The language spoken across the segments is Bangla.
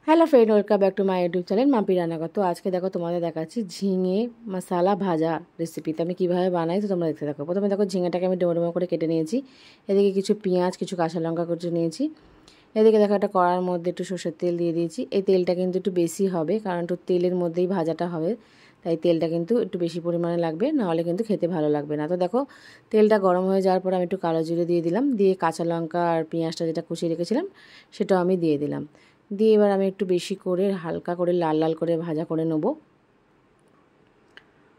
Hello friend, welcome back to my YouTube channel Mampi রান্নাঘর। তো আজকে দেখো তোমাদের দেখাচ্ছি ঝিঙে মশলা ভাজা রেসিপি। তো আমি কীভাবে বানাই তো তোমরা দেখতে থাকো। প্রথমে দেখো ঝিঙেটাকে আমি ডোমো ডোমো করে কেটে নিয়েছি। এদিকে কিছু পেঁয়াজ, কিছু কাঁচা লঙ্কা কুচি নিয়েছি। এদিকে দেখো একটা কড়ার মধ্যে একটু সর্ষের তেল দিয়ে দিয়েছি। এই তেলটা কিন্তু একটু বেশি হবে, কারণ একটু তেলের মধ্যেই ভাজাটা হবে, তাই তেলটা কিন্তু একটু বেশি পরিমাণে লাগবে, নাহলে কিন্তু খেতে ভালো লাগবে না। তো দেখো তেলটা গরম হয়ে যাওয়ার পর আমি একটু কালো জিরে দিয়ে দিলাম, দিয়ে কাঁচা লঙ্কা আর পেঁয়াজটা যেটা কুচিয়ে রেখেছিলাম সেটাও আমি দিয়ে দিলাম। দিয়ে এবার আমি একটু বেশি করে হালকা করে লাল লাল করে ভাজা করে নেব।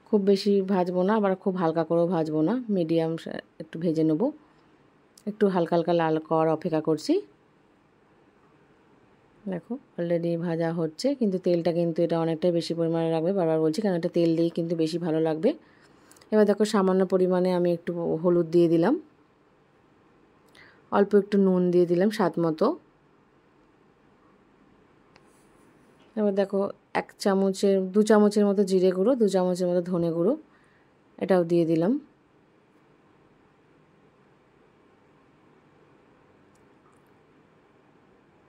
খুব বেশি ভাজবো না, আবার খুব হালকা করেও ভাজবো না, মিডিয়াম একটু ভেজে নেব। একটু হালকা হালকা লাল করার অপেক্ষা করছি। দেখো অলরেডি ভাজা হচ্ছে, কিন্তু তেলটা কিন্তু এটা অনেকটাই বেশি পরিমাণে লাগবে, বারবার বলছি, কারণ এটা তেল দিয়েই কিন্তু বেশি ভালো লাগবে। এবার দেখো সামান্য পরিমাণে আমি একটু হলুদ দিয়ে দিলাম, অল্প একটু নুন দিয়ে দিলাম স্বাদ মতো। এবার দেখো দু চামচের মতো জিরে গুঁড়ো, 2 চামচের মতো ধনে গুঁড়ো এটাও দিয়ে দিলাম।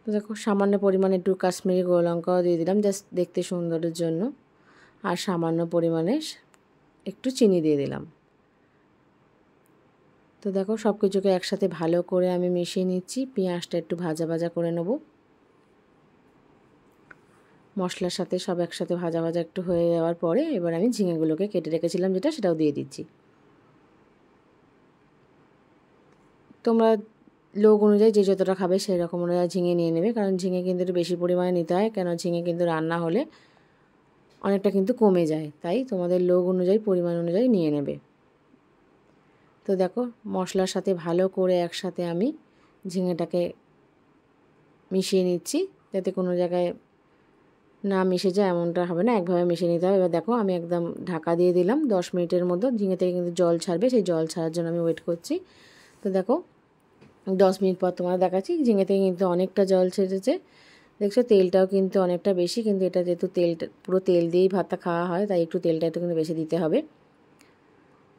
তো দেখো সামান্য পরিমাণে একটু কাশ্মীরি গোল লঙ্কাও দিয়ে দিলাম, জাস্ট দেখতে সুন্দরের জন্য। আর সামান্য পরিমাণে একটু চিনি দিয়ে দিলাম। তো দেখো সব কিছুকে একসাথে ভালো করে আমি মিশিয়ে নিচ্ছি। পেঁয়াজটা একটু ভাজা ভাজা করে নেব। মশলার সাথে সব একসাথে ভাজা ভাজা একটু হয়ে যাওয়ার পরে এবার আমি ঝিঙেগুলোকে কেটে রেখেছিলাম সেটাও দিয়ে দিচ্ছি। তোমরা লোক অনুযায়ী যে যতটা খাবে সেই রকম অনুযায়ী ঝিঙে নিয়ে নেবে, কারণ ঝিঙে কিন্তু একটু বেশি পরিমাণে নিতে হয়, কেন ঝিঙে কিন্তু রান্না হলে অনেকটা কিন্তু কমে যায়, তাই তোমাদের লোক অনুযায়ী পরিমাণ অনুযায়ী নিয়ে নেবে। তো দেখো মশলার সাথে ভালো করে একসাথে আমি ঝিঙেটাকে মিশিয়ে নিচ্ছি, যাতে কোনো জায়গায় না মিশে যায় এমনটা হবে না, একভাবে মিশিয়ে নিতে হবে। এবার দেখো আমি একদম ঢাকা দিয়ে দিলাম 10 মিনিটের মতো। ঝিঙে থেকে কিন্তু জল ছাড়বে, সেই জল ছাড়ার জন্য আমি ওয়েট করছি। তো দেখো 10 মিনিট পর তোমার দেখাচ্ছি, ঝিঙে থেকে কিন্তু অনেকটা জল ছেড়েছে। দেখছো তেলটাও কিন্তু অনেকটা বেশি, কিন্তু এটা যেহেতু তেলটা পুরো তেল দিয়েই ভাতটা খাওয়া হয়, তাই একটু তেলটা একটু কিন্তু বেশি দিতে হবে।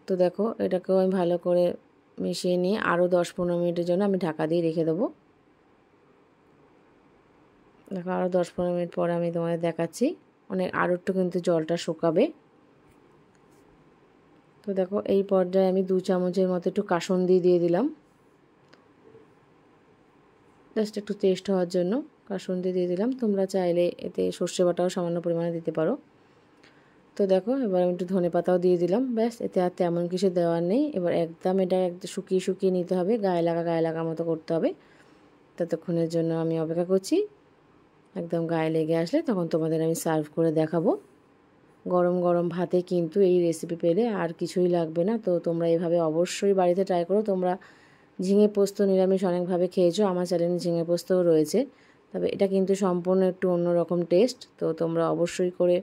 তো দেখো এটাকেও আমি ভালো করে মিশিয়ে নিয়ে আরও 10-15 মিনিটের জন্য আমি ঢাকা দিয়ে রেখে দেবো। দেখো আরও 10-15 মিনিট পরে আমি তোমাদের দেখাচ্ছি, আরও একটু কিন্তু জলটা শুকাবে। তো দেখো এই পর্যায়ে আমি 2 চামচের মতো একটু কাসুন্দি দিয়ে দিলাম, জাস্ট একটু টেস্ট হওয়ার জন্য কাসুন্দি দিয়ে দিলাম। তোমরা চাইলে এতে সর্ষে বাটাও সামান্য পরিমাণে দিতে পারো। তো দেখো এবার আমি একটু ধনে পাতাও দিয়ে দিলাম। ব্যাস, এতে আর তেমন কিছু দেওয়ার নেই। এবার একদম এটা শুকিয়ে শুকিয়ে নিতে হবে, গায়ে লাগা মতো করতে হবে। ততক্ষণের জন্য আমি অপেক্ষা করছি। একদম গায়ে লেগে আসলে তখন তোমাদের আমি সার্ভ করে দেখাবো। গরম গরম ভাতে কিন্তু এই রেসিপি পেলে আর কিছুই লাগবে না। তো তোমরা এভাবে অবশ্যই বাড়িতে ট্রাই করো। তোমরা ঝিঙে পোস্ত নিরামিষ অনেকভাবে খেয়েছো, আমার চ্যানেলে ঝিঙে পোস্তও রয়েছে, তবে এটা কিন্তু সম্পূর্ণ একটু অন্যরকম টেস্ট। তো তোমরা অবশ্যই করে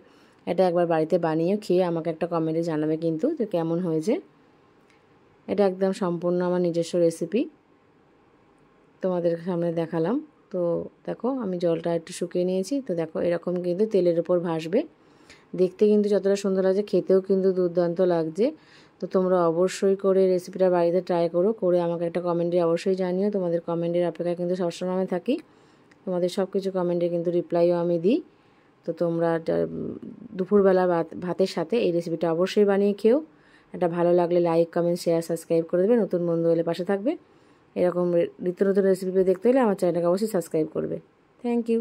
এটা একবার বাড়িতে বানিয়ে খেয়ে আমাকে একটা কমেন্টে জানাবে কিন্তু যে কেমন হয়েছে। এটা একদম সম্পূর্ণ আমার নিজস্ব রেসিপি, তোমাদের সামনে দেখালাম। তো দেখো আমি জলটা একটু শুকিয়ে নিয়েছি। তো দেখো এরকম কিন্তু তেলের ওপর ভাসবে, দেখতে কিন্তু যতটা সুন্দর লাগছে খেতেও কিন্তু দুর্দান্ত লাগছে। তো তোমরা অবশ্যই করে রেসিপিটা বাড়িতে ট্রাই করো, করে আমাকে একটা কমেন্টে অবশ্যই জানিও। তোমাদের কমেন্টের অপেক্ষায় কিন্তু সবসময় আমি থাকি, তোমাদের সব কিছু কমেন্টে কিন্তু রিপ্লাইও আমি দিই। তো তোমরা দুপুরবেলা ভাতের সাথে এই রেসিপিটা অবশ্যই বানিয়ে খেও। এটা ভালো লাগলে লাইক, কমেন্ট, শেয়ার, সাবস্ক্রাইব করে দেবে। নতুন বন্ধু হলে পাশে থাকবে। এরকম নিত্য নতুন রেসিপি দেখতে হলে আমার চ্যানেলটাকে অবশ্যই সাবস্ক্রাইব করবে। Thank you.